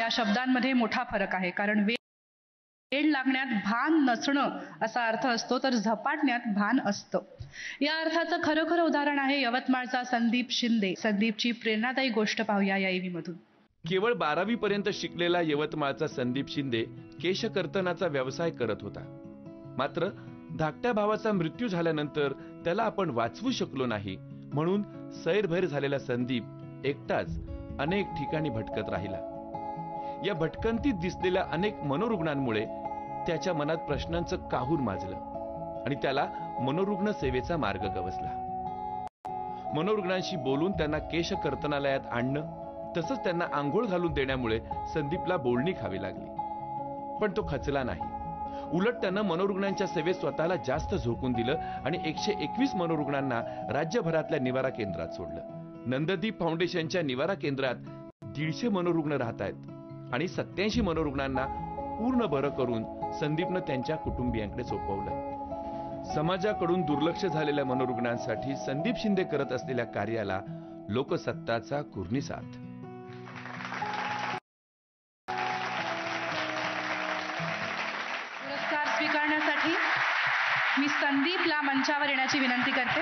या शब्दांमध्ये मोठा फरक आहे. कारण वेड लागण्यात भान नसणं असा अर्थ असतो, तर झपाटण्यात भान असतं. या अर्थाचं खरं उदाहरण आहे यवतमाळचा संदीप शिंदे. संदीपची प्रेरणादायी गोष्ट पाहूया या EV मधून. केवळ 12वी पर्यंत शिकलेला यवतमाळचा संदीप शिंदे केशकर्तनाचा व्यवसाय करत होता. मात्र धाकट्या भावाचा मृत्यू झाल्यानंतर त्याला आपण वाचवू शकलो नाही, म्हणून सैरभैर झालेला संदीप एकटाच अनेक ठिकाणी भटकत राहिला. या भटकंतीत दिसलेल्या अनेक मनोरुग्णांमुळे त्याच्या मनात प्रश्नांचं काहूर माजलं आणि त्याला मनोरुग्ण सेवेचा मार्ग गवसला. मनोरुग्णांशी बोलून त्यांना केशकर्तनालयात आणणं, तसंच त्यांना आंघोळ घालून देण्यामुळे संदीपला बोलणी खावी लागली. पण तो खचला नाही. उलट त्यानं मनोरुग्णांच्या सेवेत स्वतःला जास्त झोकून दिलं आणि 121 मनोरुग्णांना राज्यभरातल्या निवारा केंद्रात सोडलं. नंददीप फाउंडेशनच्या निवारा केंद्रात 150 मनोरुग्ण राहत आहेत आणि 87 मनोरुग्णांना पूर्ण बरं करून संदीपनं त्यांच्या कुटुंबियांकडे सोपवलंय. समाजाकडून दुर्लक्ष झालेल्या मनोरुग्णांसाठी संदीप शिंदे करत असलेल्या कार्याला लोकसत्ताचा कुर्निसाद. पुरस्कार स्वीकारण्यासाठी मी संदीपला मंचावर येण्याची विनंती करते.